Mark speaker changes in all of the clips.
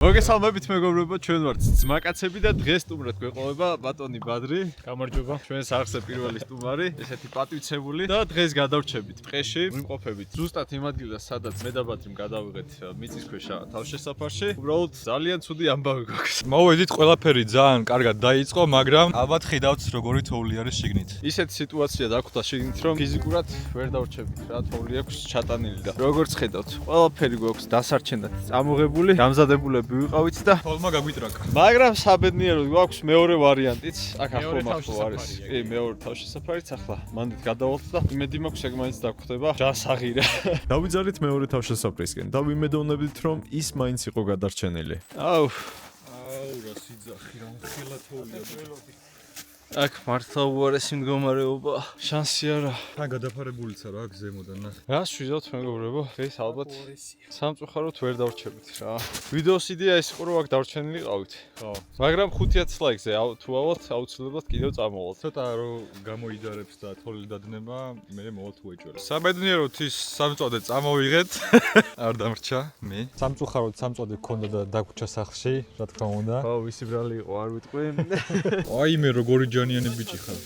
Speaker 1: მოგესალმებით მეგობრებო, ჩვენ ვართ ძმაკაცები და დღეს სტუმრად გვეყოლება ბატონი ბადრი.
Speaker 2: გამარჯობა.
Speaker 1: ჩვენ სახზე პირველი სტუმარი, ესეთი პატივცემული და დღეს გადავრჩებით ტყეში, ვიმყოფებით ზუსტად იმ ადგილას, სადაც მე და ბადრიმ გადავიღეთ მიწისქვეშა თავშესაფარში. უბრალოდ ძალიან ცუდი ამბავი გვაქვს.
Speaker 2: მოვედით, ყველაფერი ძალიან კარგად დაიწყო, მაგრამ ალბათ ხედავთ როგორი თოვლი არის შიგნით.
Speaker 1: ისეთი სიტუაცია დაგვხვდა შიგნით, რომ ფიზიკურად ვერ დავრჩებით რა, თოვლი აქვს ჩატანილი და როგორც ხედავთ, ყველაფერი გვაქვს დასარჩენად წამოღებული, დამზადებულები ვიყავით და
Speaker 2: თოლმა გაგვიტრაკა.
Speaker 1: მაგრამ საბედნიეროდ გვაქვს მეორე ვარიანტიც. აქ ახლო არის. კი, მეორე თავშესაფარიც ახლა მანდით გადავალთ და იმედი მაქვს ეგ მაინც დაგხვდება. ჯანსაღირა.
Speaker 3: დავიძალით მეორე თავშესაფრისკენ და ვიმედოვნებდით რომ ის მაინც იყო გადარჩენილი.
Speaker 1: აუ,
Speaker 2: რა სიძახი, რა მხელა თოვლია.
Speaker 1: აქ მართლა უარესი მდგომარეობა. შანსი არა.
Speaker 2: თან გადაფარებულიცა რა გზემოდან ნახე.
Speaker 1: რა შეძოთ მეგობრებო? ეს ალბათ სამწუხაროდ ვერ დავრჩებით რა. ვიდეოს იდეა ის იყო რომ აქ დავრჩენილი ყავით.
Speaker 2: ხო.
Speaker 1: მაგრამ 500 ლაიქზე თუ ავალთ აუცილებლად კიდევ წამოვალთ.
Speaker 2: ცოტა რომ გამოიდარებს და თოვლი დადნება, მე მოვალთ უეჭველი. საბედნიეროდ ის სამწოდე წამოვიღეთ. არ დამრჩა მე. სამწუხაროდ სამწოდე გქონდა და დაგვრჩა სახლში, რა თქმა უნდა.
Speaker 1: ხო, ვისი ბრალი იყო, არ ვიტყვი.
Speaker 2: აი მე როგორი ჯანიანი ბიჭი ხარ.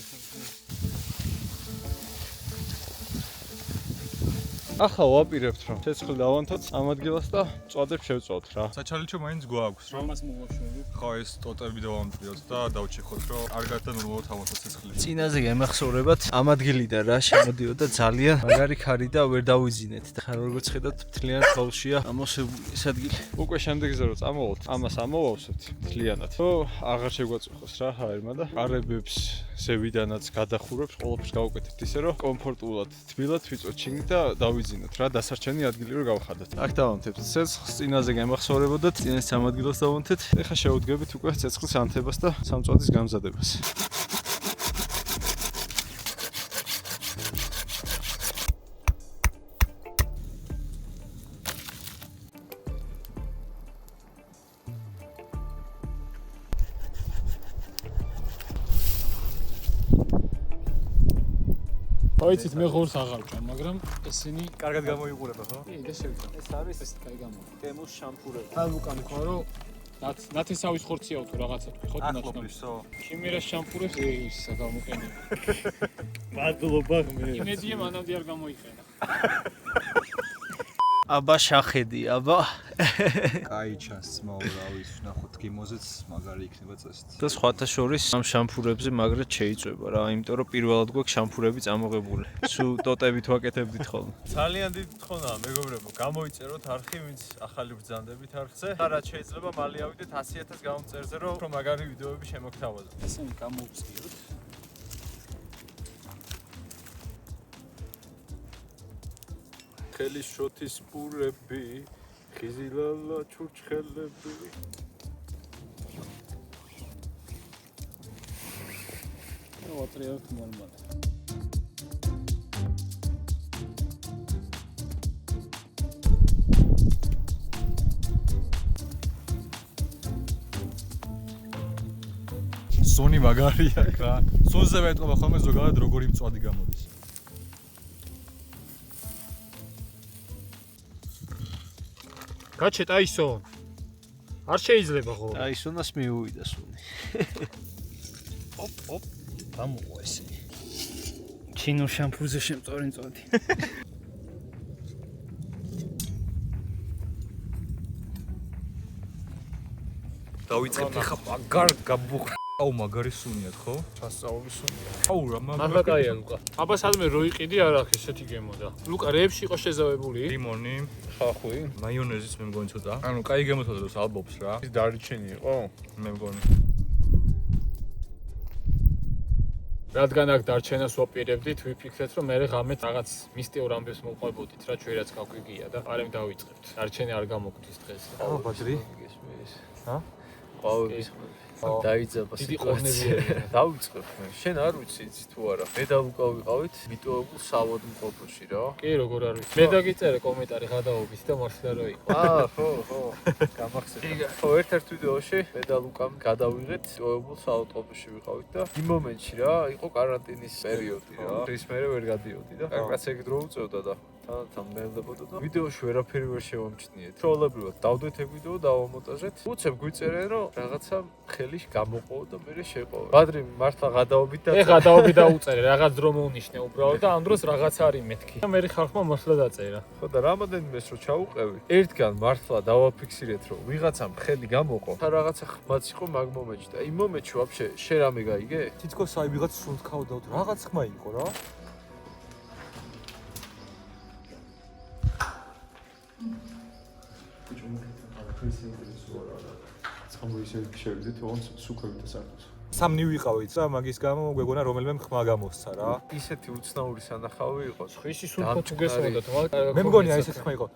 Speaker 1: ახლა ვაპირებთ რომ ცეცხლი დავანთოთ ამ ადგილას და წვადებს შევწვავთ რა.
Speaker 2: საჩალიჩო მაინც გვაქვს რომ
Speaker 4: ამას მოვაშორებ.
Speaker 2: ხო ეს ტოტები დავამტრიოთ და დავჩეხოთ რომ კარგად და ნორმალურად ავანთოთ ცეცხლი.
Speaker 1: წინაზე გემახსოვრებათ ამ ადგილიდან რა შემოდიოდა ძალიან მაგარი ქარი და ვერ დავიძინეთ და ხარ როგორც ხედავთ მთლიანად თოვლშია ამოსებული ეს ადგილი. უკვე შემდეგზე რომ წამოვალთ, ამას ამოვავსებთ მთლიანად. ხო, აღარ შეგვაწუხოს რა ჰაერმა და ყარებებს ზევიდანაც გადახურებს, ყველაფერს გავუკეთებთ ისე რომ კომფორტულად თბილად ვიწვეთ შიგნით და დავიძინოთ რა, დასარჩენი ადგილი რომ გავხადოთ. აქ დავანთებთ ცეცხლს, წინაზე გემახსოვრებოდათ, წინას ამ ადგილას დავანთეთ. ეხლა შევუდგებით უკვე ცეცხლის ანთებას და სამწვადის გამზადებას.
Speaker 4: მოიცით მე ღორს აღავჭა, მაგრამ ესენი
Speaker 2: კარგად გამოიყურება ხო?
Speaker 4: კი და შევჭამ.
Speaker 1: ეს არის
Speaker 4: ეს კაი გამო.
Speaker 1: გემოს შამპურები.
Speaker 4: თან უკან ხო რომ ნათესავის ხორციაო თუ რაღაცა ხო ნაცნობი.
Speaker 2: ახლობისო.
Speaker 4: ქიმერას შამპურებს ისა გამოყენე.
Speaker 1: მადლობა მე.
Speaker 4: იმედია მანამდე არ გამოიყენა.
Speaker 1: აბა შახედი, აბა.
Speaker 2: კაი ჩანს მოვრავის ნახოთ გიმოზეც მაგარი იქნება წესით.
Speaker 1: და სხვათა შორის ამ შამპურებზე მაგრად შეიწვება რა, იმიტომ რომ პირველად გვაქვს შამპურები წამოღებული. სულ ტოტებით ვაკეთებდით ხოლმე. ძალიან დიდი თხოვნაა მეგობრებო, გამოიწეროთ არხი, ვინც ახალი ბრძანდებით არხზე. და რაც შეიძლება მალე ავიდეთ 100,000 გამომწერზე, რომ მაგარი ვიდეოები შემოგთავაზოთ.
Speaker 4: ესენი გამოვწიოთ.
Speaker 1: ხელის შოთის პურები, ხიზილალა ჩურჩხელები.
Speaker 4: ვატრიავთ ნორმალ.
Speaker 2: სონი მაგარია რა. სონზე ვეტყობა ხოლმე ზოგადად როგორი მწვადი გამოდის.
Speaker 4: გაჩეთ აისო. არ შეიძლება ხო?
Speaker 1: აი, სუნას მიუვიდა სუნი.
Speaker 4: ოპ. გამოვა ესე. ჩინო შამპურზე შემწორი მწვადი.
Speaker 2: დავიწყებთ ახლა მაგარ გაბუხ. აუ მაგარი სუნიათ ხო? ჩასწავლი სუნია. აუ რა
Speaker 4: მაღლა კაია ლუკა. აბა სადმე რო იყიდი არ აქვს ესეთი გემოდა. ლუკა რეებში იყო შეზავებული.
Speaker 2: ლიმონი,
Speaker 1: ხახვი.
Speaker 2: მაიონეზიც მე მგონი ცოტა. ანუ კაი გემოთოდოს ალბობს რა.
Speaker 1: ის დარიჩენი იყო?
Speaker 2: მე მგონი.
Speaker 4: რადგან აქ დარჩენას ვაპირებდით, ვიფიქრეთ რომ მე ღამეთ რაღაც მისტიურ ამბებს მოვყვებოდით რა, ჩვენ რაც გაგვიგია და არემ დავიწყებთ. დარჩენი არ გამოგვდის დღეს.
Speaker 1: აუ ბადრი.
Speaker 4: ჰა?
Speaker 1: ყავების დაიძაბა
Speaker 4: დიდი ყოვნებია.
Speaker 1: დავიწყებ მე. შენ არ ვიცი თუ არა. მე და ლუკა ვიყავით მიტოვებულ სავოდმყოფოში რა.
Speaker 4: კი, როგორ არ ვიცი. მე დაგიწერე კომენტარი გადაობის და მართლა რო იყო.
Speaker 1: ხო. გამახსენე. ხო, ერთ-ერთ ვიდეოში მე და ლუკამ გადავიღეთ მიტოვებულ სავოდმყოფოში ვიყავით და იმ მომენტში რა, იყო კარანტინის პერიოდი რა. ის მერე ვერ გადიოდი და კაცს ეგ დრო უწევდა და თან მელებოდა და ვიდეოში ვერაფერი ვერ შევამჩნიეთ. ჩვეულებრივად დავდეთ ეგ ვიდეო დავამონტაჟეთ. უცებ გვიწერენ რომ რაღაცა ხელი გამოყო და მე შეყოვა. ბადრი მართლა გადაობით და
Speaker 4: გადაობი დაუწერე, რაღაც დრო მოუნიშნე უბრალოდ და ამ დროს რაღაც არის მეთქი. და მე ხალხმა მართლა დაწერა.
Speaker 1: ხო და რამოდენიმეს რო ჩაუყევი, ერთგან მართლა დავაფიქსირეთ რომ ვიღაცამ ხელი გამოყო. და რაღაცა ხმაც იყო მაგ მომენტში და იმ მომენტში ვაფშე შენ რამე გაიგე?
Speaker 2: თითქოს აი ვიღაც სულ თქავდა რაღაც ხმა იყო რა.
Speaker 3: შევიდეთ, ოღონდ სუქებით და საფოს.
Speaker 2: სამნი ვიყავით და მაგის გამო გვეგონა რომელიმე ხმა გამოსცა რა.
Speaker 1: ისეთი უცნაური სანახავი იყო.
Speaker 4: ხვისი სულ ფოთუგესმოდათ,
Speaker 2: მე მგონი აი ესეთი ხმა იყო.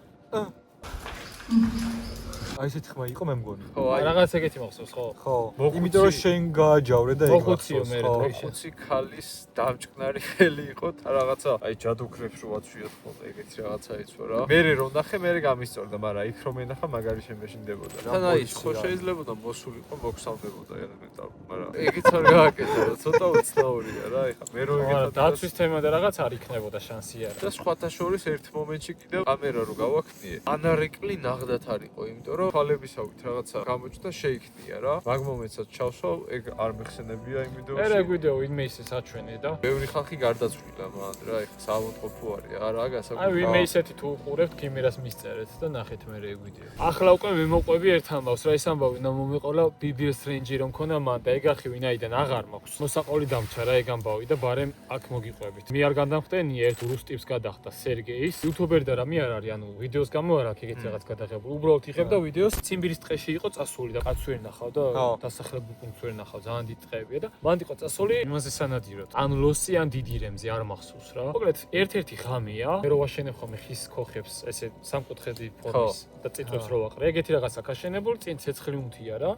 Speaker 2: აი ესეთი ხმა იყო მე მგონი.
Speaker 1: ხო, აი
Speaker 4: რაღაც ეგეთი მახსოვს, ხო?
Speaker 2: ხო. იმიტომ რომ შენ გააჯავრე და ეგ
Speaker 4: მოხუციო მე რა
Speaker 1: ხუცი ქალის დამჭკნარი ხელი იყო და რაღაცა აი ჯადოქრებს რო ვაცვიოთ ხოლმე ეგეთი რაღაცა იცო რა. მე რო ნახე მე გამისწორდა, მაგრამ იქ რომ ენახა მაგარი შემეშინდებოდა. თან აი ხო შეიძლებოდა მოსულიყო მოგსავდებოდა ელემენტარულად, მაგრამ ეგიც არ გააკეთა რა, ცოტა უცნაურია რა, ეხა მე რო ეგეთა
Speaker 4: დაცვის თემა და რაღაც არ იქნებოდა შანსი არა.
Speaker 1: და სხვათა შორის ერთ მომენტში კიდევ კამერა რო გავაქნიე, ანარეკლი ნაღდათ არისო, იმიტომ რომ თვალებისავით რაღაცა გამოჩნდა შეიქნია რა. მაგ მომენტსაც ჩავსვავ, ეგ არ მეხსენებია იმ ვიდეოში.
Speaker 4: მე ვიდეო ვინმე ისე საჩვენე და
Speaker 1: ბევრი ხალხი გარდაცვლილა მან რა, ეხა საავადმყოფო არის. არა, გასაგებია.
Speaker 4: აი ვინმე ისეთი თუ უყურებთ, კიმერას მისწერეთ და ნახეთ მე ეგ ვიდეო. ახლა უკვე მიმოყვები ერთ ამბავს რა, ეს ამბავი და მომეყოლა BBS Range რომ ქონა მან და ეგ ახი ვინაიდან აღარ მაქვს. მოსაყოლი დამჩა რა ეგ ამბავი და ბარემ აქ მოგიყვებით. მე არ გადამხდენი ერთ რუს ტიპს გადახდა სერგეის. იუთუბერი და რამე არ არის, ანუ ვიდეოს გამო არ აქვს ეგეთი რაღაც გადაღებული. უბრალოდ იხებდა ვიდეოს, ციმბირის ტყეში იყო წასული და კაცს ვერ ნახავ და დასახლებულ პუნქტს ვერ ნახავ, ძალიან დიდი ტყეებია და მანდ იყო წასული იმაზე სანადიროდ. ან ლოსი ან დიდი რემზე არ მახსოვს რა. მოკლედ ერთ-ერთი ღამეა, მე რო ვაშენებ ხოლმე ხის ქოხებს, ესე სამკუთხედი ფორმის და წიწვებს რო ვაყრე. ეგეთი რაღაც აქ აშენებული, წინ ცეცხლი უნთია რა.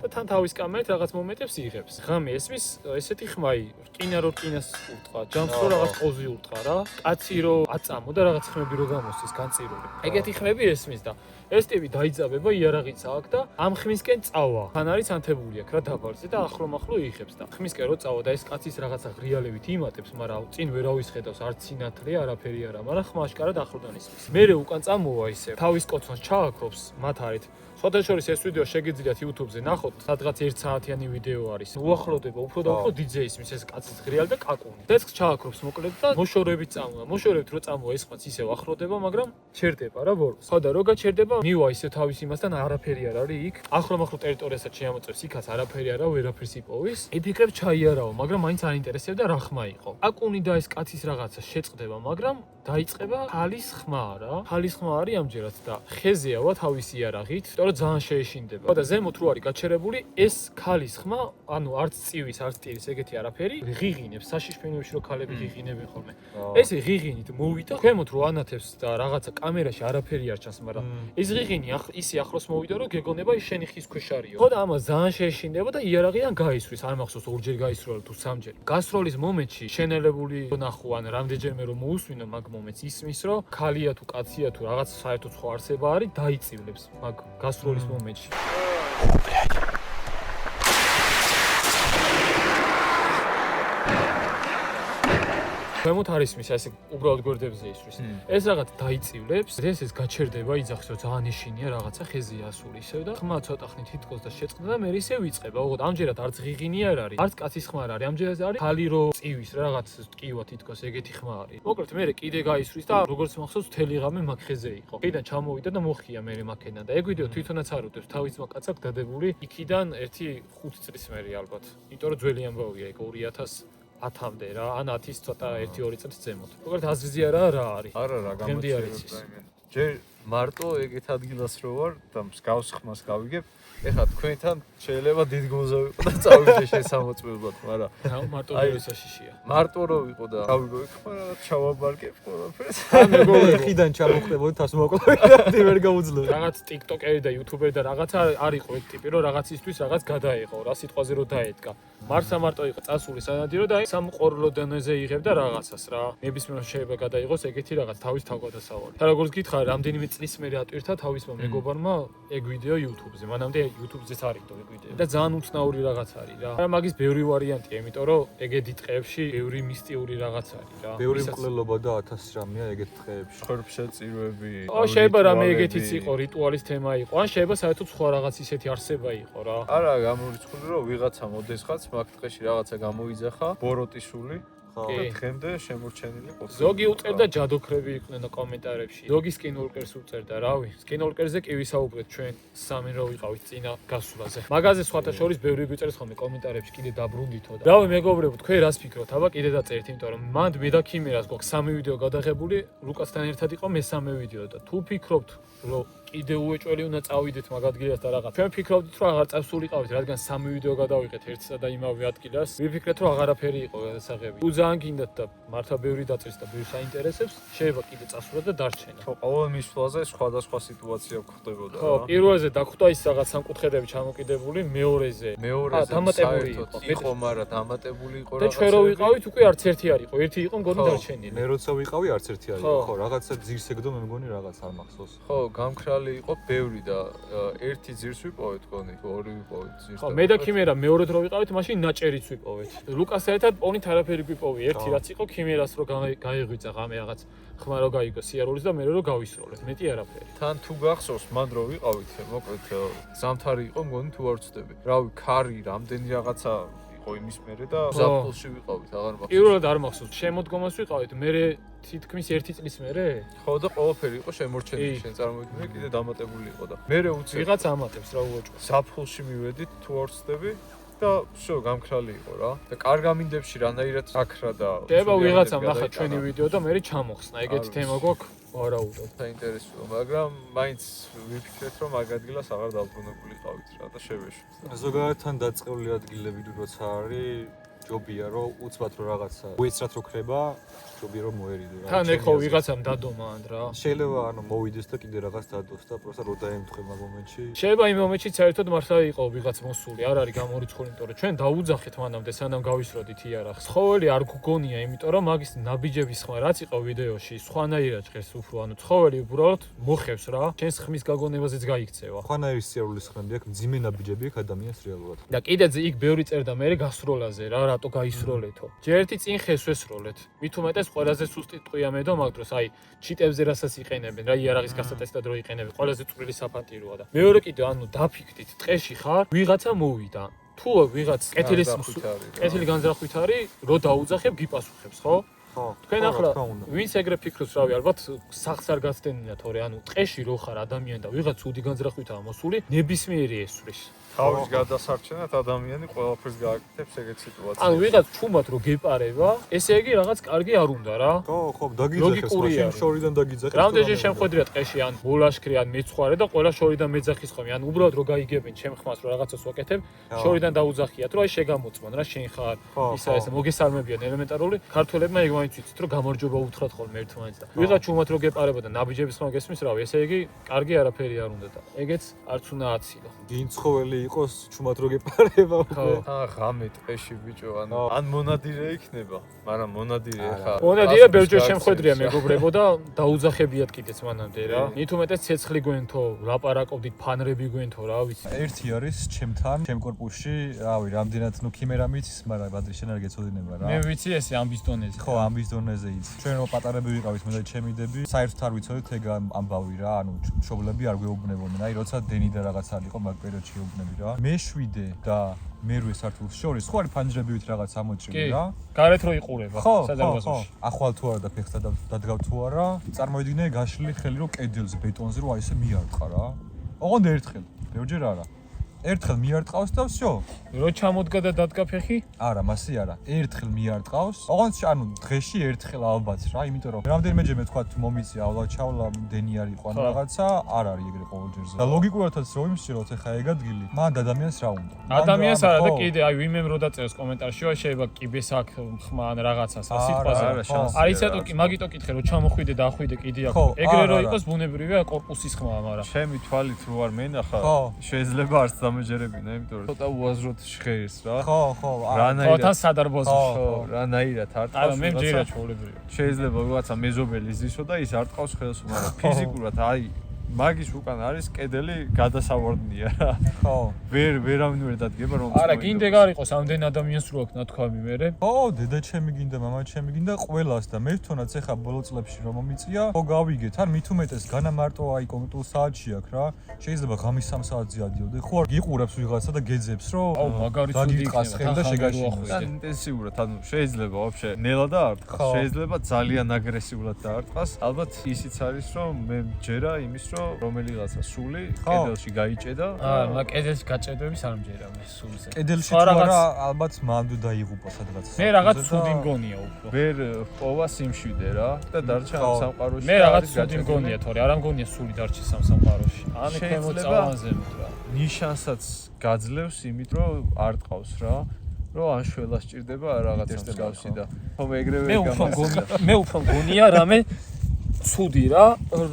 Speaker 4: და თან თავის კამერით რაღაც მომენტებს იღებს. ღამე ესმის ესეთი ხმაი, რკინა რო რკინას ურტყა, ჯამს რო რაღაც ყოზი ურტყა რა. კაცი რო აწამო და რაღაც ხმები რო გამოსცეს განწირული. ეგეთი ხმები ესმის და ეს ტიპი დაიძაბება იარაღიცა აქ და ამ ხმისკენ წავა. თან არის ანთებული აქ რა დაბალზე და ახლო-მახლო იღებს და ხმისკენ რო წავა და ეს კაცის რაღაცა ღრიალებით იმატებს, მაგრამ წინ ვერავის ხედავს, არც სინათლე, არაფერი არა, მაგრამ ხმა აშკარად ახლოდან ისმის. მერე უკან წამოვა ისე, თავის კოცონს ჩააქრობს მათ არით. სხვათა შორის ეს ვიდეო შეგიძლიათ YouTube-ზე ნახოთ, სადღაც 1 საათიანი ვიდეო არის. უახლოვდება უფრო და უფრო DJ ისმის ეს კაცის ღრიალი და კაკუნი. დისკს ჩააქრობს მოკლედ და მოშორებით წამოვა. მოშორებით რო წამოვა ეს ხმაც ისევ ახლოვდება, მაგრამ ჩერდება რა ბოროს. ხო და რო გაჩერდება, მივა ისე თავის იმასთან არაფერი არ არის იქ. ახლო-მახლო ტერიტორიასაც შეამოწევს, იქაც არაფერი არა, ვერაფერს იპოვის. იფიქრებ ჩაიარაო, მაგრამ მაინც არ ინტერესებდა რა ხმა იყო. კაკუნი და ეს კაცის რაღაცა შეწყდება, მაგრამ დაიწყება ხალის ხმა რა. ხალის ხმა არის ამჯერად და ხეზეავა თავისი იარაღით. ძალიან შეეშინდება. და ზემოთ რო არის გაჩერებული, ეს ქალის ხმა, ანუ არც წივის, არც ტირის ეგეთი არაფერი, ღიღინებს, საშიშფენებში რო ქალები ღიღინებენ ხოლმე. ეს ღიღინით მოვიდა, ქვემოთ რო ანათებს და რაღაცა კამერაში არაფერი არ ჩანს, მაგრამ ეს ღიღინი ისე ახლოს მოვიდა, რომ გეგონება ის შენი ხის ქვეშ არისო. ხო და ამას ძალიან შეეშინდება და იარაღიდან გაისვრის, არ მახსოვს ორჯერ გაისროლა თუ სამჯერ. გასროლის მომენტში შენელებული ნახო ან რამდენჯერმე რომ მოусვინო მაგ მომენტს ისმის, რომ ქალია თუ კაცია თუ რაღაც საერთოდ სხვა არსება არის, დაიწივლებს მაგ გასროლის მომენტში. ქვემოთ არის მის ასე უბრალოდ გვერდებზე ისვრის. ეს რაღაც დაიწივლებს, ეს გაჩერდება, იძახს რომ ძალიან ეშინია რაღაცა ხეზია ასული ისევ და ხმა ცოტა ხნით თითქოს და შეწყდა და მე ისე ვიწყება. ოღონდ ამჯერად არც ღიღინი არ არის, არც კაცის ხმა არ არის. ამჯერად არის ხალი რო წივის რაღაც ტკივა თითქოს ეგეთი ხმა არის. მოკლედ მე კიდე გაისვრის და როგორც მახსოვს მთელი ღამე მაგ ხეზე იყო. კიდე ჩამოვიდა და მოხია მე მაქედან და ეგ ვიდეო თვითონაც არ უდევს თავის მაკაცაკ დადებული იქიდან 1-5 წლის მერე ალბათ. იმიტომ რომ ძველი ამბავია ეგ 2010-მდე რა, ან 10-ის ცოტა 1-2 წელს ზემოთ. მოკლედ აზრიზი არა არის.
Speaker 1: არა რა, გამოჩერება. ჯერ მარტო ეგეთ ადგილას რო ვარ და მსგავს ხმას გავიგებ, ეხლა თქვენთან შეიძლება დიდ გონზე ვიყო და წავიდე შესამოწმებლად, მაგრამ
Speaker 4: მარტო ვირუსაშიშია.
Speaker 1: მარტო რო ვიყო და გავიგო იქ მაგრამ ჩავაბარგებ ყველაფერს.
Speaker 4: ან მეგობრებო,
Speaker 2: ხიდან ჩამოხდებოდი თავს მოკლედ ვერ გაუძლო.
Speaker 4: რაღაც TikTok-ერი და YouTuber და რაღაცა არისო ეგ ტიპი, რომ რაღაცისთვის რაღაც გადაეღო, რა სიტყვაზე რო დაედგა. მარსა მარტო იყო წასული სანადირო და სამყორო დონეზე იღებდა რაღაცას რა. ნებისმიერ შეიძლება გადაიღოს ეგეთი რაღაც თავის თავგადასავალი. და როგორც გითხარი, რამდენიმე წლის მერე ატვირთა თავისმა მეგობარმა ეგ ვიდეო YouTube-ზე. მანამდე YouTube-ზეც არ იყო ეგ ვიდეო. და ძალიან უცნაური რაღაც არის რა. მაგრამ მაგის ბევრი ვარიანტია, იმიტომ რომ ეგეთი ტყეებში ბევრი მისტიური რაღაც არის რა.
Speaker 2: ბევრი მკვლელობა და 1000 რამეა ეგეთ ტყეებში.
Speaker 3: ხორბშეწირვები.
Speaker 4: შეიძლება რამე ეგეთიც იყო, რიტუალის თემა იყო. ან შეიძლება საერთოდ სხვა რაღაც ისეთი არსება იყო რა.
Speaker 3: არა, გამორიცხული რომ ვიღაცა მოდესღაც მაგ ტყეში რაღაცა გამოიძახა, ბოროტისული.
Speaker 4: კი.
Speaker 3: დღემდე შემორჩენილი ყოფილა.
Speaker 4: ზოგი უწერდა ჯადოქრები იყვნენ კომენტარებში. ზოგი სკინვოლკერს უწერდა, რავი. სკინვოლკერზე კი ვისაუბრეთ ჩვენ სამი რო ვიყავით წინა გასვლაზე. მაგაზე სხვათა შორის ბევრი გვიწერს ხოლმე კომენტარებში კიდე დაბრუნდითო და. რავი მეგობრებო, თქვენ რას ფიქრობთ? აბა კიდე დაწერთ, იმიტომ რომ მანდ მე და ქიმერას გვაქვს 3 ვიდეო გადაღებული, ლუკასთან ერთად იყო მესამე ვიდეო და თუ ფიქრობთ რომ კიდე უეჭველი უნდა წავიდეთ მაგ ადგილას და რაღაც. ჩვენ ფიქრობდით რომ აღარ წავსულიყავით, რადგან 3 ვიდეო გადავიღეთ ერთსა და იმავე ადგილას. ვიფიქრეთ რომ აღარაფერი იყო გადასაღები. თუ ძალიან გინდათ და მართლა ბევრი დაწერს და ბევრი საინტერესებს, შეიძლება კიდე წასულოთ და დარჩენა.
Speaker 3: ხო, ყოველ მისვლაზე სხვადასხვა სიტუაცია გვხდებოდა
Speaker 4: ხო,
Speaker 3: რა.
Speaker 4: პირველზე დახვდა ის რაღაც სამკუთხედები ჩამოკიდებული, მეორეზე
Speaker 3: მეორეზე
Speaker 4: დამატებული
Speaker 3: საერთოდ
Speaker 4: იყო.
Speaker 3: იყო, მაგრამ დამატებული იყო
Speaker 4: და ჩვენ რო ვიყავით, უკვე არც ერთი არ იყო. ერთი იყო მგონი
Speaker 3: ხო.
Speaker 4: დარჩენილი.
Speaker 2: მე როცა ვიყავი არც ერთი არ
Speaker 4: ხო.
Speaker 2: იყო. ხო, რაღაცა ძირს ეგდო მე მგონი რაღაც არ მახსოვს.
Speaker 3: ხო, გამქრალი იყო ბევრი და ერთი ძირს ვიპოვეთ გონი, თუ ორი ვიპოვეთ ძირს.
Speaker 4: ხო, მე და ქიმერა მეორედ რო ვიყავით, მაშინ ნაჭერიც ვიპოვეთ. ლუკასთან ერთად პონით არაფერი გვიპოვი. ერთი რაც იყო ქიმერას რო გაიღვიძა ღამე რაღაც ხმა რო გაიგო სიარულის და მე რო გავისროლეთ. მეტი არაფერი.
Speaker 3: თან თუ გახსოვს, მან რო ვიყავით, მოკლედ ზამთარი იყო, მგონი თუ არ ვცდები. რავი, ქარი, რამდენი რაღაცა იყო იმის მერე და ზაფხულში ვიყავით, აღარ მახსოვს.
Speaker 4: პირველად არ მახსოვს, შემოდგომას ვიყავით, მე თითქმის 1 წლის მერე.
Speaker 3: ხო და ყველაფერი იყო შემორჩენილი,
Speaker 4: კი.
Speaker 3: შენ წარმოვიდგინე, კიდე დამატებული იყო და მე უცებ
Speaker 4: ვიღაც ამატებს რა უოჭო.
Speaker 3: ზაფხულში მივედით, თუ არ ვცდები და всё, გამქრალი იყო რა. და კარგამინდებში რანაირად აკრა და
Speaker 4: შეიძლება ვიღაცამ ნახა ჩვენი ვიდეო და მე ჩამოხსნა. ეგეთი თემა გვაქვს, ვარაუდობ.
Speaker 3: საინტერესოა, მაგრამ მაინც ვიფიქრეთ, რომ მაგ ადგილას აღარ დაბრუნებული ყავით რა და შევეშვით.
Speaker 2: ზოგადად თან დაწყებული ადგილები როცა არის ჯობია რომ უცბად რომ რაღაცა უეცრად რო ქრება, ჯობია რომ მოერიდო რა.
Speaker 4: თან ეხო ვიღაცამ დადომა ან რა.
Speaker 2: შეიძლება ანუ მოვიდეს და კიდე რაღაც დადოს და პროსტა რო დაემთხე მაგ მომენტში.
Speaker 4: შეიძლება იმ მომენტში საერთოდ მართლა იყო ვიღაც მოსული, არ არის გამორიცხული, იმიტომ რომ ჩვენ დაუძახეთ მანამდე სანამ გავისროდით იარაღს. ცხოველი არ გგონია, იმიტომ რომ მაგის ნაბიჯების ხმა რაც იყო ვიდეოში, სხვანაირად ჟღერს უფრო, ანუ ცხოველი უბრალოდ მოხევს რა. ჩვენს ხმის გაგონებაზეც გაიქცევა.
Speaker 2: ხვანაირი სიარულის ხმები აქვს, მძიმე ნაბიჯები აქვს ადამიანს რეალურად.
Speaker 4: და კიდე იქ ბევრი წერდა მე გასროლაზე რა, რატო გაისროლეთო. ჯერ ერთი წინ ხეს ვესროლეთ. მით უმეტეს ყველაზე სუსტი ტყვია მე და მაგ დროს, აი, ჩიტებზე რასაც იყენებენ, რა იარაღის გასატესტად რო იყენებენ, ყველაზე წვრილი საფანტიროა და მეორე კიდე ანუ დაფიქრდით, ტყეში ხარ, ვიღაცა მოვიდა. თუ ვიღაც კეთილი განზრახვით არის, რო დაუძახებ, გიპასუხებს, ხო?
Speaker 2: ხო.
Speaker 4: თქვენ ახლა ვინც ეგრე ფიქრობს, რავი, ალბათ სახს არ გასდენიათ, თორე ანუ ტყეში რო ხარ ადამიანი და ვიღაც უდი განზრახვითაა მოსული, ნებისმიერი ესვრის.
Speaker 3: თავის გადასარჩენად ადამიანი ყველაფერს გააკეთებს ეგეთ სიტუაციებში.
Speaker 4: ანუ ვიღაც ჩუმად რო გეპარება, ესე იგი რაღაც კარგი არ უნდა რა.
Speaker 2: ხო, ხო, დაგიძახეს მაშინ შორიდან დაგიძახეს.
Speaker 4: რამდენჯერ შემხვედრია ტყეში ან ბოლაშქრი ან მეცხვარე და ყველა შორიდან მეძახის ხოლმე, ან უბრალოდ რო გაიგებენ ჩემ ხმას რო რაღაცას ვაკეთებ, შორიდან დაუძახიათ, რომ აი შეგამოწმონ რა შენ ხარ, ისა ეს მოგესალმებიან ელემენტარული. ქართველებმა ეგ მაინც ვიცით, რომ გამარჯობა უთხრათ ხოლმე ერთმანეთს და ვიღაც ჩუმად რო გეპარება და ნაბიჯების ხმა გესმის, რავი, ესე იგი კარგი არაფერი არ უნდა და ეგეც არც უნდა აცილო.
Speaker 2: გინ ცხოველი იყოს ჩუმად რო გეპარება უკვე.
Speaker 3: ღამე ტყეში ბიჭო, ან მონადირე იქნება, მაგრამ მონადირე ხარ.
Speaker 4: მონადირე ბევრჯერ შემხვედრია მეგობრებო და დაუძახებიათ კიდეც მანამდე რა. მით უმეტეს ცეცხლი გვენთო, ლაპარაკობდით, ფანრები გვენთო, რა ვიცი.
Speaker 2: ერთი არის ჩემთან, ჩემ კორპუსში, რავი, რამდენად ნუ ქიმერა მიცის, მაგრამ ბადრი შენ არ გეცოდინება რა.
Speaker 4: მე ვიცი ესე ამბის დონეზე.
Speaker 2: ხო, ამბის დონეზე იცი. ჩვენ რო პატარები ვიყავით მე და ჩემი დები, საერთოდ არ ვიცოდით ეგ ამბავი რა, ანუ მშობლები არ გვეუბნებოდნენ. აი როცა დენი და რაღაც არ იყო მაგ პერიოდში ეუბნები რა. მე-7 და მე-8 სართულს შორის ხო არის ფანჯრებივით რაღაც ამოჭრილი რა.
Speaker 4: გარეთ რო იყურება
Speaker 2: სადარბაზოში. ხო, ახვალ თუ არა და ფეხს დადგავ თუ არა. წარმოვიდგინე გაშლილი ხელი რო კედელზე ბეტონზე რო აი ესე მიარტყა რა. ოღონდ ერთხელ, ბევრჯერ არა. ერთხელ მიარტყავს და всё.
Speaker 4: რო ჩამოდგა და დადგა ფეხი?
Speaker 2: არა, მასე არა. ერთხელ მიარტყავს. ოღონდ ანუ დღეში ერთხელ ალბათ რა, იმიტომ რომ რამდენიმეჯერ მე თქვა თუ მომიწია, ალბათ ჩავლა დენი არ იყო ან რაღაცა, არ არის ეგრე ყოველჯერზე. და ლოგიკურადაც რო იმსჯეროთ ახლა ეგ ადგილი, მან ადამიანს რა უნდა?
Speaker 4: ადამიანს არა და კიდე აი ვიმემ რო დაწერს კომენტარში, აი შეიძლება კიბეს აქ ხმა ან რაღაცას რა სიტყვაზე. აი ისეთო კი მაგიტო კითხე რო ჩამოხვიდე და ახვიდე კიდე აქ. ეგრე რო იყოს ბუნებრივია კორპუსის ხმა, მაგრამ
Speaker 3: ჩემი თვალით რო არ მენახა, შეიძლება არც დამეჯერებინა, იმიტომ რომ ცოტა უაზროდ ჟღერს რა.
Speaker 2: ხო, ხო.
Speaker 4: ხო, თან სადარბაზოში.
Speaker 3: ხო, რანაირად არ
Speaker 4: არა, მე მჯერა ჩაოლებრივია.
Speaker 3: შეიძლება ვიღაცა მეზობელი ზისო და ის არ ტყავს ხელს, მაგრამ ფიზიკურად აი
Speaker 1: მაგის უკან არის კედელი გადასავარდნია რა.
Speaker 2: ხო.
Speaker 1: ვერავინ ვერ დადგება რომ
Speaker 4: არა, გინდა გარიყოს ამდენ ადამიანს რო აქვს ნათქვამი მერე.
Speaker 2: ხო, დედა ჩემი გინდა, მამა ჩემი გინდა ყველას და მე თვითონაც ეხა ბოლო წლებში რომ მომიწია, ხო გავიგეთ, ან მით უმეტეს განა მარტო აი კონკრეტულ საათში აქ რა. შეიძლება ღამის 3 საათზე ადიოდე. ხო არ გიყურებს ვიღაცა და გეძებს რომ
Speaker 4: აუ, მაგარი ცუდი
Speaker 2: დაგიწყას ხელ და შეგაშინოს.
Speaker 1: და ინტენსიურად, ანუ შეიძლება ვაფშე ნელა და არტყას,
Speaker 2: ხო.
Speaker 1: შეიძლება ძალიან აგრესიულად დაარტყას. ალბათ ისიც არის რომ მე მჯერა იმის რომ რომელიღაცა სული
Speaker 2: ხო.
Speaker 1: კედელში გაიჭედა.
Speaker 4: მაგ კედელში გაჭედების არ მჯერა მე სულზე.
Speaker 2: კედელში
Speaker 4: სხვა
Speaker 2: თუ
Speaker 4: რაღაც-
Speaker 2: არა, ალბათ მანდ დაიღუპა სადღაც.
Speaker 4: მე რაღაც
Speaker 2: და-
Speaker 4: ცუდი მგონია უფრო.
Speaker 1: ვერ პოვა სიმშვიდე რა და დარჩა
Speaker 2: ხო.
Speaker 1: სამყაროში.
Speaker 4: მე
Speaker 1: და
Speaker 4: რაღაც
Speaker 1: არის
Speaker 4: ცუდი
Speaker 1: გაჭედილი.
Speaker 4: მგონია, თორე არ ამგონია სული დარჩეს სამყაროში. ან
Speaker 1: შეიძლება-
Speaker 4: ემოციალზე რა.
Speaker 1: ნიშანსაც გაძლევს იმით რომ არ ტყავს რა. რომ ან შველა სჭირდება რაღაცა მსგავსი და ხო მე ეგრევე
Speaker 4: მე უფრო მგონია რამე ცუდი რა,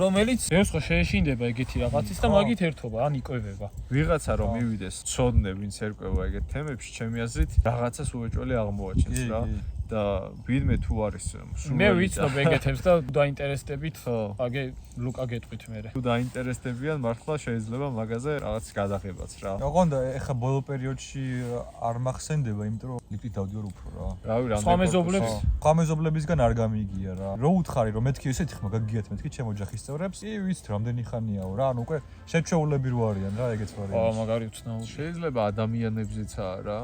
Speaker 4: რომელიც ეს ხო შეეშინდება ეგეთი რაღაცის და მაგით ერთობა, ან იკვებება.
Speaker 1: ვიღაცა რომ მივიდეს ცოდნე ვინც ერკვევა ეგეთ თემებში ჩემი აზრით რაღაცას უეჭველი აღმოაჩენს
Speaker 2: კი,
Speaker 1: რა
Speaker 2: კი.
Speaker 1: და ვინმე თუ არის
Speaker 4: მე ვიცნობ ეგეთებს და დაინტერესდებით,
Speaker 1: ხო.
Speaker 4: აგე ლუკა გეტყვით მე.
Speaker 1: თუ დაინტერესდებიან მართლა შეიძლება მაგაზე რაღაც გადაღებაც რა.
Speaker 2: ოღონდ ეხა ბოლო პერიოდში არ მახსენდება, იმიტომ რომ ლიფტით დავდივარ უფრო რა.
Speaker 1: რავი რამდენი
Speaker 4: სხვა მეზობლებს?
Speaker 2: სხვა მეზობლებისგან არ გამიგია რა. რო უთხარი რომ მეთქი ესეთი ხმა გაგიგიათ მეთქი ჩემ ოჯახის წევრებს, კი ვიცით რამდენი ხანიაო რა, ანუ უკვე შეჩეულები რო არიან რა ეგეც
Speaker 4: ო,
Speaker 2: ვარიანტი.
Speaker 4: მაგარი უცნაური.
Speaker 1: შეიძლება ადამიანებზეცაა რა.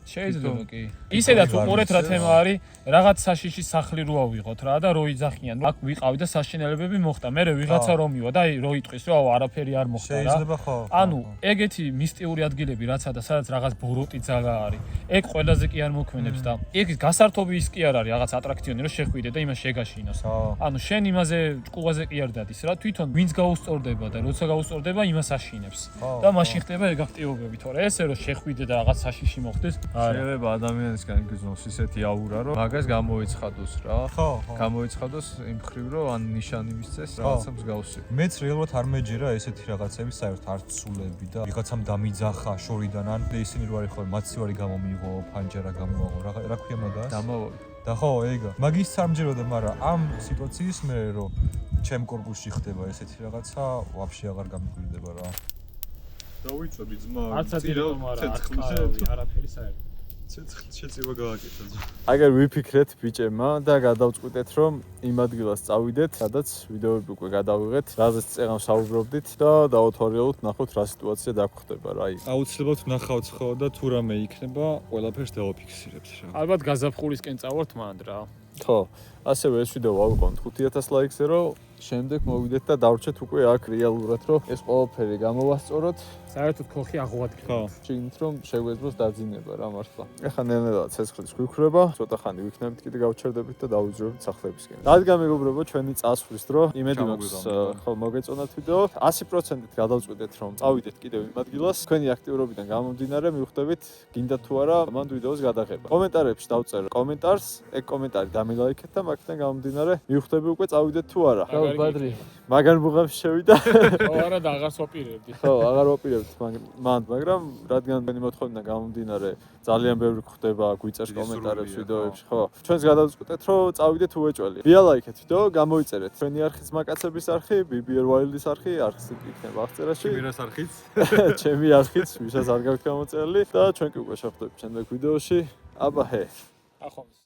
Speaker 4: შეიძლება კი. ისედაც უყურეთ რა თემა არის, რაღაც საშიში სახლი რო ავიღოთ რა და რო იძახიან. აქ ვიყავი და საშინელებები მოხდა. მე ვიღაცა რომ მივა და აი რო იტყვის რომ არაფერი არ მოხდა რა.
Speaker 2: შეიძლება ხო.
Speaker 4: ანუ ეგეთი მისტიური ადგილები რაცა და სადაც რაღაც ბოროტი ძალა არის. ეგ ყველაზე კი არ მოქმედებს და ეგ გასართობი ის კი არ არის რაღაც ატრაქციონი რომ შეხვიდე და იმას შეგაშინოს.
Speaker 2: ხო.
Speaker 4: ანუ შენ იმაზე ჭკუაზე კი არ დადის რა, თვითონ ვინც გაუსწორდება და როცა გაუსწორდება იმას აშინებს. და მაშინ ხდება ეგ აქტივობები, თორე ესე რომ შეხვიდე და რაღაც საშიში მოხდეს, არა.
Speaker 1: შეიძლება ადამიანისგან იგრძნოს ისეთი აურა რომ მაგას გამოიცხადოს რა.
Speaker 2: ხო, ხო.
Speaker 1: გამოიცხადოს იმ ხრივ რომ ან ნიშანი მისცეს რაღაცა მსგავსი.
Speaker 2: მეც რეალურად არ მეჯერა ესეთი რაღაცები საერთოდ არც სულები და ვიღაცამ დამიძახა შორიდან ან ისინი რო არის ხოლმე მაცივარი გამომიღო, ფანჯარა გამოაღო, რა ქვია მაგას?
Speaker 1: დამავალი.
Speaker 2: და ხო, ეგა. მაგის არ მჯეროდა, მაგრამ ამ სიტუაციის მე რომ ჩემ კორპუსში ხდება ესეთი რაღაცა, ვაფშე აღარ გამიკვირდება რა.
Speaker 1: დავიწები ძმა.
Speaker 4: არც ადირომ არა, არაფერი საერთოდ.
Speaker 2: ცეცხლით შეწივა გააკეთა.
Speaker 1: აგერ ვიფიქრეთ ბიჭებმა და გადავწყვიტეთ რომ იმ ადგილას წავიდეთ, სადაც ვიდეოები უკვე გადავიღეთ, რაზეც წეღან საუბრობდით და დავუთვალიეროთ, ნახოთ რა სიტუაცია დაგხვდება რა იქ.
Speaker 2: აუცილებლად ვნახავთ ხო და თუ რამე იქნება, ყველაფერს დავაფიქსირებთ რა.
Speaker 4: ალბათ გაზაფხულისკენ წავართ მანდ რა.
Speaker 1: ხო, ასევე ეს ვიდეო ავიყვანთ 5000 ლაიქზე, რომ შემდეგ მოვიდეთ და დავრჩეთ უკვე აქ რეალურად, რომ ეს ყველაფერი გამოვასწოროთ.
Speaker 4: საერთოდ ხოხი აღვადგინეთ.
Speaker 2: ხო.
Speaker 1: შეგინთ რომ შეგვეძლოს დაძინება რა მართლა. ეხლა ნელ-ნელა ცეცხლის გვიქრება, ცოტა ხანი ვიქნებით კიდე გავჩერდებით და დავუძრებთ სახლებისკენ. რადგან მეგობრებო, ჩვენი წასვლის დრო, იმედი მაქვს ხო მოგეწონათ ვიდეო. 100%-ით გადავწყვიტეთ რომ წავიდეთ კიდევ იმ ადგილას. თქვენი აქტიურობიდან გამომდინარე მივხვდებით, გინდა თუ არა მანდ ვიდეოს გადაღება. კომენტარებში დავწერე კომენტარს, ეგ კომენტარი დამილაიქეთ და მაგიდან გამომდინარე მივხვდები უკვე წავიდეთ თუ არა.
Speaker 4: ბადრი.
Speaker 1: მაგარ ბუღებში შევიდა.
Speaker 4: ხო, არა და აღარ ვაპირებდი.
Speaker 1: ხო, აღარ ვაპირებთ მანდ, მაგრამ რადგან მენი მოთხოვნიდან გამომდინარე ძალიან ბევრი ხდება გვიწერს კომენტარებს ვიდეოებში, ხო. ჩვენს გადავწყვეტეთ რომ წავიდეთ უეჭველი. დიალაიქეთ ვიდეო, გამოიწერეთ. ჩვენი არხის მაკაცების არხი, BBR Wild-ის არხი, არხის ლინკი იქნება აღწერაში.
Speaker 2: მირას არხიც.
Speaker 1: ჩემი არხიც, ვისაც არ გაქვთ გამოწერილი და ჩვენ კი უკვე შევხვდებით შემდეგ ვიდეოში. აბა ჰე.
Speaker 4: ახონს.